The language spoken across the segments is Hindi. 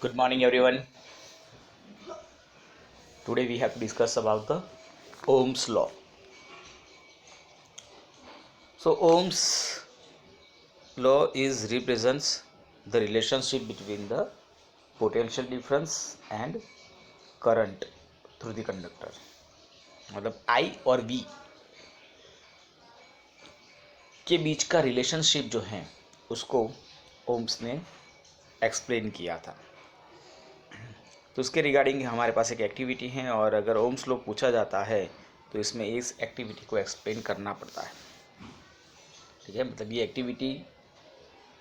Good morning, everyone. Today we have to discuss about the Ohm's law. So Ohm's law is represents the relationship between the potential difference and current through the conductor. मतलब I और V के बीच का रिलेशनशिप जो है उसको ओम्स ने एक्सप्लेन किया था। तो उसके रिगार्डिंग हमारे पास एक एक्टिविटी है और अगर ओम्स लॉ पूछा जाता है तो इसमें इस एक्टिविटी को एक्सप्लेन करना पड़ता है। ठीक है, मतलब ये एक्टिविटी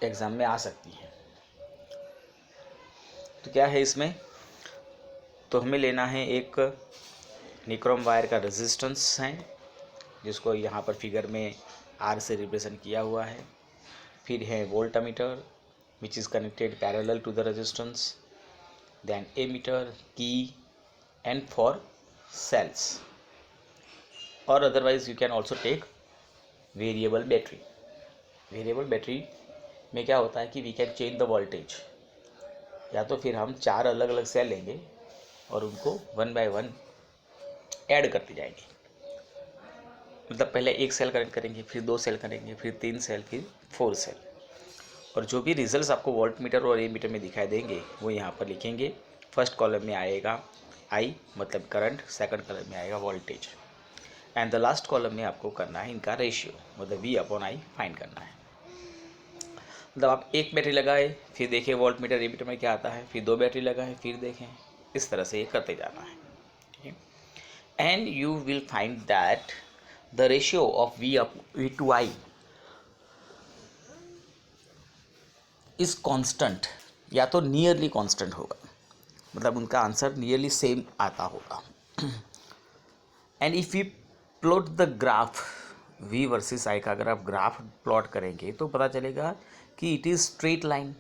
एग्ज़ाम में आ सकती है। तो क्या है इसमें, तो हमें लेना है एक निक्रोम वायर का रेजिस्टेंस है जिसको यहाँ पर फिगर में आर से रिप्रेजेंट किया हुआ है। फिर है voltmeter which is connected parallel to the resistance, then ammeter, key and for cells, और otherwise you can also take variable battery. Variable battery में क्या होता है कि we can change the voltage, या तो फिर हम 4 अलग अलग सेल लेंगे और उनको 1 बाय 1 ऐड करते जाएंगे। मतलब पहले एक सेल कनेक्ट करेंगे, फिर 2 सेल करेंगे, फिर 3 सेल, फिर 4 सेल, और जो भी रिजल्ट्स आपको वोल्ट मीटर और ए मीटर में दिखाई देंगे वो यहाँ पर लिखेंगे। फर्स्ट कॉलम में आएगा आई मतलब करंट, सेकंड कॉलम में आएगा voltage, and the last column में आपको करना है इनका रेशियो, मतलब वी अपॉन आई फाइंड करना है। मतलब आप एक बैटरी लगाए, फिर देखें वोल्ट मीटर ए मीटर में क्या आता है, फिर 2 बैटरी लगाएं, फिर देखें, इस तरह से ये करते जाना है। ठीक है, and you will find that the ratio of V to I is constant, या तो नियरली कांस्टेंट होगा, मतलब उनका आंसर नियरली सेम आता होगा। And if you plot the graph v versus i का अगर आप ग्राफ प्लॉट करेंगे तो पता चलेगा कि इट इज़ स्ट्रेट लाइन।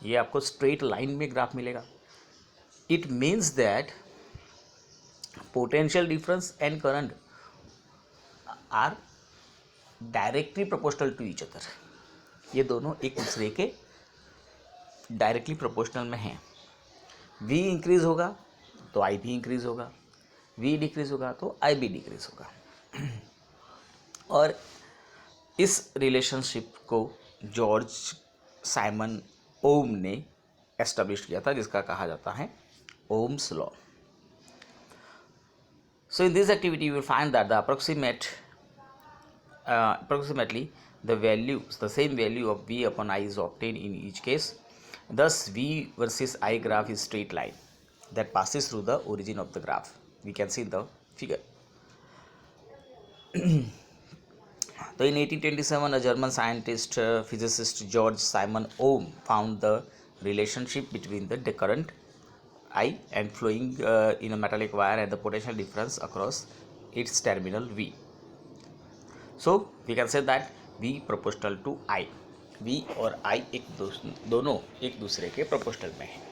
ये आपको स्ट्रेट लाइन में ग्राफ मिलेगा। It means that potential difference and current are directly proportional to each other. ये दोनों एक दूसरे के डायरेक्टली प्रोपोर्शनल में हैं। v इंक्रीज होगा तो i भी इंक्रीज होगा, v डिक्रीज होगा तो i भी डिक्रीज होगा। और इस रिलेशनशिप को जॉर्ज साइमन ओम ने एस्टेब्लिश किया था, जिसका कहा जाता है Ohm's law. So in this activity you will find that the approximately the same value of v upon I is obtained in each case. Thus v versus I graph is straight line that passes through the origin of the graph. We can see in the figure. So in 1827 a German scientist physicist George Simon Ohm found the relationship between the current I and flowing in a metallic wire and the potential difference across its terminal V. So we can say that V proportional to I. V और I दोनों एक दूसरे के प्रोपोर्शनल में हैं।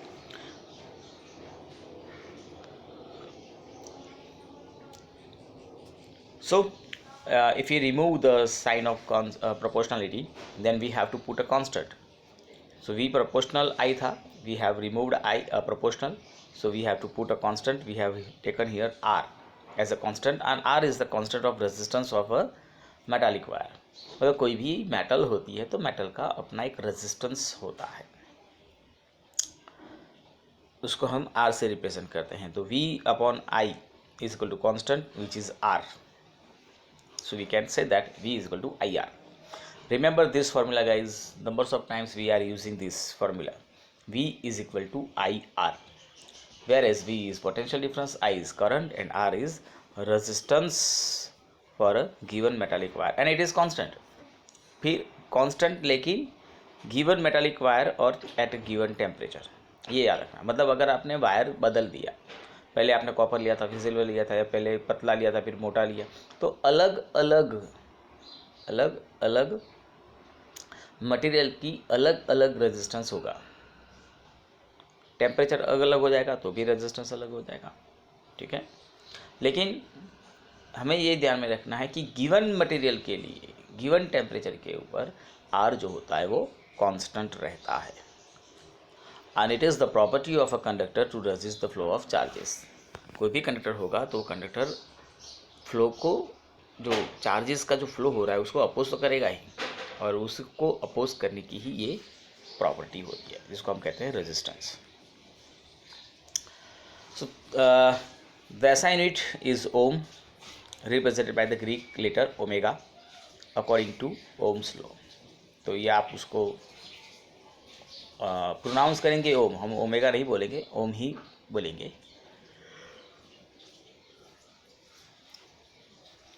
So if we remove the sign of proportionality, then we have to put a constant. So V proportional I था, we have removed I proportional, so we have to put a constant. We have taken here R as a constant, and R is the constant of resistance of a metallic wire. मतलब कोई भी मेटल होती है तो मेटल का अपना एक रेजिस्टेंस होता है, उसको हम R से रिप्रेजेंट करते हैं। तो V upon I is equal to constant which is R. So we can say that V is equal to IR. Remember this formula guys, numbers of times we are using this formula. V is equal to IR, whereas V is potential difference, I is current, and R is resistance for a given metallic wire, and it is constant. फिर constant लेकिन given metallic wire और at a given temperature, ये याद रखना। मतलब अगर आपने वायर बदल दिया, पहले आपने कॉपर लिया था, फिर सिल्वर लिया था, या पहले पतला लिया था फिर मोटा लिया, तो अलग अलग मटेरियल की अलग अलग रेजिस्टेंस होगा। टेम्परेचर अलग अलग हो जाएगा तो भी रेजिस्टेंस अलग हो जाएगा। ठीक है, लेकिन हमें ये ध्यान में रखना है कि गिवन मटेरियल के लिए गिवन टेम्परेचर के ऊपर आर जो होता है वो कांस्टेंट रहता है। And it is the property of a conductor to resist the flow of charges. कोई भी कंडक्टर होगा तो कंडक्टर फ्लो को, जो चार्जेस का जो फ्लो हो रहा है उसको अपोज तो करेगा ही, और उसको अपोज करने की ही ये प्रॉपर्टी होती है जिसको हम कहते हैं resistance. So the SI unit is ohm, represented by the Greek letter omega according to Ohm's law. तो ये आप उसको प्रोनाउंस करेंगे ओम, हम ओमेगा नहीं बोलेंगे, ओम ही बोलेंगे।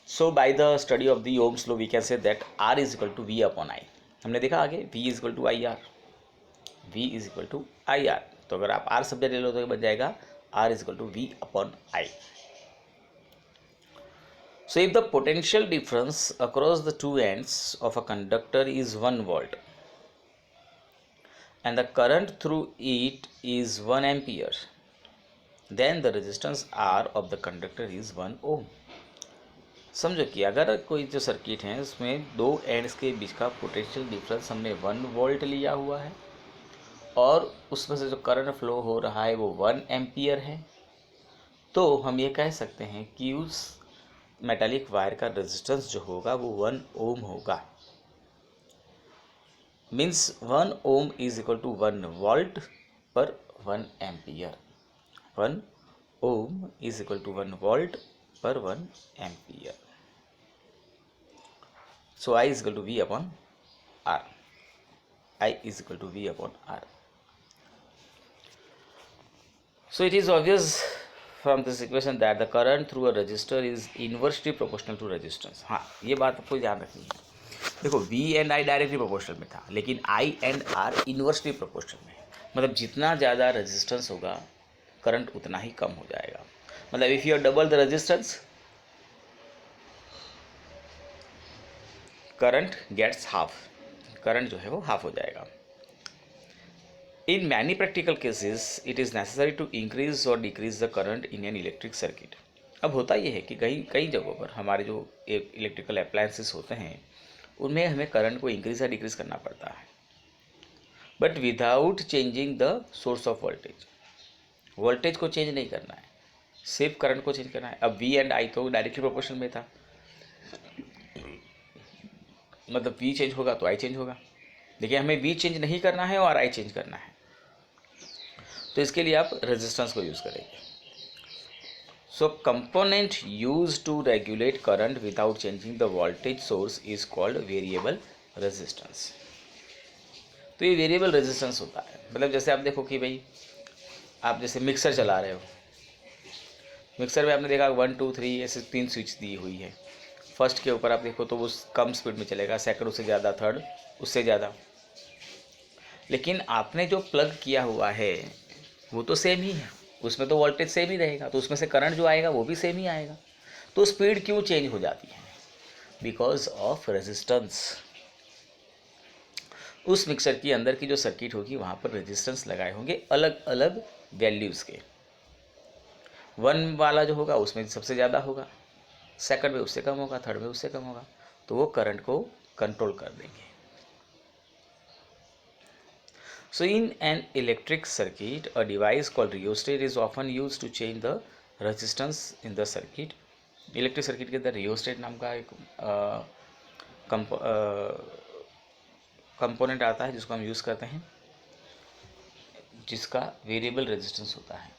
So by the study of the Ohm's law we can say that R is equal to V upon I। हमने देखा आगे V is equal to IR, V is equal to IR। तो अगर आप R शब्द ले लो तो बन जाएगा R is equal to V upon I। So if the potential difference across the two ends of a conductor is 1 volt and the current through it is 1 ampere, then the resistance R of the conductor is 1 ohm। समझो कि अगर कोई जो सर्किट है उसमें दो एंड्स के बीच का पोटेंशियल डिफरेंस हमने 1 वोल्ट लिया हुआ है और उसमें से जो करंट फ्लो हो रहा है वो 1 एम्पियर है, तो हम ये कह सकते हैं कि उस मेटालिक वायर का रेजिस्टेंस जो होगा वो 1 ओम होगा। Means 1 ohm is equal to 1 volt per 1 ampere. 1 ohm is equal to 1 volt per 1 ampere. So I is equal to V upon R। I is equal to V upon R। So it is obvious from this equation that the current through a resistor is inversely proportional to resistance। हाँ, ये बात आपको ध्यान रखनी है। देखो V and I directly proportional में था, लेकिन I and R inversely proportional में है। मतलब जितना ज़्यादा रेजिस्टेंस होगा करंट उतना ही कम हो जाएगा। मतलब if you double the resistance current gets half, current जो है वो हाफ हो जाएगा। In many practical cases, it is necessary to increase or decrease the current in an electric circuit। अब होता ये है कि कई जगहों पर हमारे जो इलेक्ट्रिकल अप्लायंसेस होते हैं उनमें हमें करंट को इंक्रीज या डिक्रीज करना पड़ता है, but without changing the source of voltage. Voltage को चेंज नहीं करना है, सिर्फ करंट को चेंज करना है। अब V एंड I तो डायरेक्टली प्रोपोर्शनल में था, मतलब V चेंज होगा तो I चेंज होगा। देखिए हमें V चेंज नहीं करना है और I चेंज करना है, तो इसके लिए आप रेजिस्टेंस को यूज़ करेंगे। So component use to regulate current without changing the voltage source is called variable resistance. तो ये वेरिएबल रेजिस्टेंस होता है। मतलब जैसे आप देखो कि भाई आप जैसे मिक्सर चला रहे हो, मिक्सर में आपने देखा 1 2 3 ऐसे 3 स्विच दी हुई है। फर्स्ट के ऊपर आप देखो तो वो कम स्पीड में चलेगा, सेकंड उससे ज़्यादा, थर्ड उससे ज़्यादा। लेकिन आपने जो प्लग किया हुआ है वो तो सेम ही है, उसमें तो वोल्टेज सेम ही रहेगा, तो उसमें से करंट जो आएगा वो भी सेम ही आएगा। तो स्पीड क्यों चेंज हो जाती है? Because of resistance. उस मिक्सर के अंदर की जो सर्किट होगी वहाँ पर रेजिस्टेंस लगाए होंगे अलग अलग वैल्यूज़ के। 1 वाला जो होगा उसमें सबसे ज़्यादा होगा, सेकंड में उससे कम होगा, थर्ड में उससे कम होगा, तो वो करंट को कंट्रोल कर देंगे। So in an electric circuit, a device called rheostat is often used to change the resistance in the circuit। Electric circuit के अंदर रियोस्टेट नाम का एक कंपोनेंट आता है जिसको हम यूज़ करते हैं, जिसका वेरिएबल रेजिस्टेंस होता है।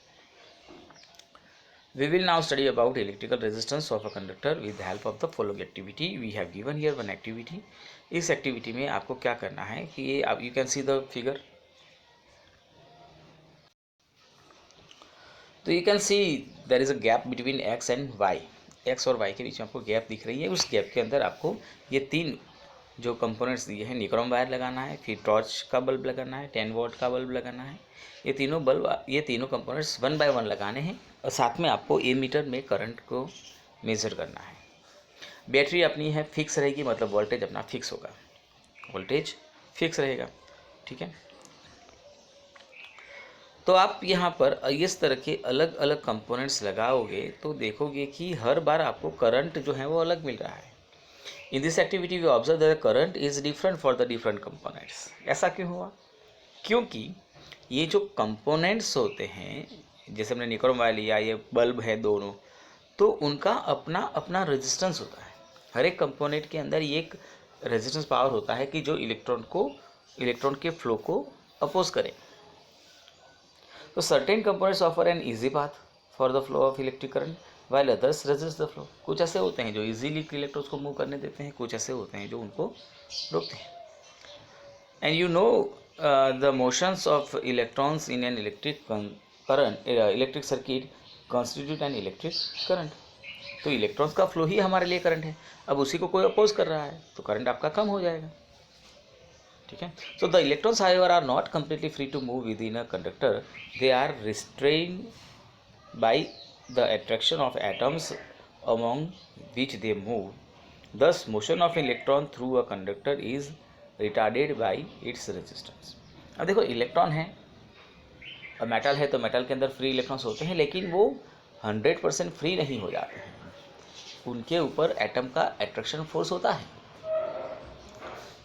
We will now study about electrical resistance of a conductor with the help of the following activity। We have given here one activity। इस एक्टिविटी में आपको क्या करना है कि ये आप you can see the figure. तो you can see there is a gap between X and Y. X और वाई के बीच में आपको गैप दिख रही है। उस गैप के अंदर आपको ये 3 जो कंपोनेंट्स दिए हैं, निक्रोम वायर लगाना है, फिर टॉर्च का बल्ब लगाना है, 10 वोल्ट का बल्ब लगाना है। ये तीनों कंपोनेंट्स 1 बाय 1 लगाने हैं और साथ में आपको एमीटर में करंट को मेज़र करना है। बैटरी अपनी है फिक्स रहेगी, मतलब वोल्टेज अपना फिक्स होगा, वोल्टेज फिक्स रहेगा, ठीक है। तो आप यहाँ पर इस तरह के अलग अलग कंपोनेंट्स लगाओगे तो देखोगे कि हर बार आपको करंट जो है वो अलग मिल रहा है। In this activity we observe that current is different for the different components. ऐसा क्यों हुआ? क्योंकि ये जो कंपोनेंट्स होते हैं, जैसे हमने निक्रोम वायर लिया, ये बल्ब है दोनों, तो उनका अपना अपना रेजिस्टेंस होता है। हर एक कंपोनेंट के अंदर ये एक रेजिस्टेंस पावर होता है कि जो इलेक्ट्रॉन के फ्लो को अपोज करे। तो certain components offer an easy path for the flow of electric current while others resist the flow. कुछ ऐसे होते हैं जो इजीली इलेक्ट्रॉन्स को मूव करने देते हैं, कुछ ऐसे होते हैं जो उनको रोकते हैं। And you know the motions of electrons in an electric circuit constitute an electric current. तो इलेक्ट्रॉन्स का फ्लो ही हमारे लिए करंट है। अब उसी को कोई अपोज कर रहा है तो करंट आपका कम हो जाएगा, ठीक है। So the electrons however are not completely free to move within a conductor, they are restrained by the attraction of atoms among which they move. Thus motion of electron through a conductor is retarded by its resistance. अब देखो इलेक्ट्रॉन है और मेटल है, तो मेटल के अंदर फ्री इलेक्ट्रॉन्स होते हैं, लेकिन वो 100% फ्री नहीं हो जाते हैं। उनके ऊपर एटम का अट्रैक्शन फोर्स होता है,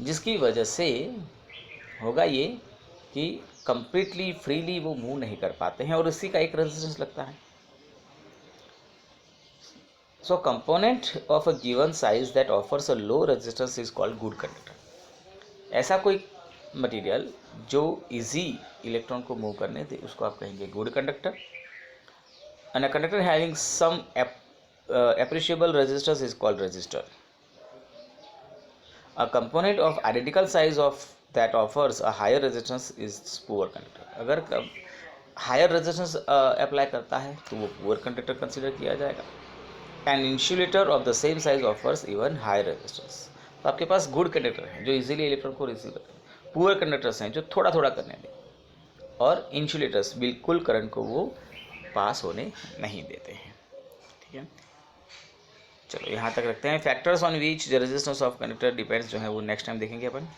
जिसकी वजह से होगा ये कि कंप्लीटली फ्रीली वो मूव नहीं कर पाते हैं, और इसी का एक रेजिस्टेंस लगता है। So component of a given size that offers a low resistance is called good conductor. ऐसा कोई मटेरियल जो इजी इलेक्ट्रॉन को मूव करने दे उसको आप कहेंगे good conductor. And a conductor having some appreciable resistance is called resistor. A component of identical size of that offers a higher resistance is poor conductor. अगर हायर रेजिस्टेंस अप्लाई करता है तो वो पुअर कंडक्टर कंसिडर किया जाएगा। An insulator of the same size offers even high resistance. तो आपके पास गुड कंडक्टर हैं जो इजीली इलेक्ट्रॉन को रिसीव करते हैं, पुअर कंडक्टर्स हैं जो थोड़ा थोड़ा करने दें, और इंसुलेटर्स बिल्कुल करंट को वो पास होने नहीं देते हैं, ठीक है। चलो यहाँ तक रखते हैं। Factors on which the resistance of conductor depends जो है वो नेक्स्ट टाइम देखेंगे अपन।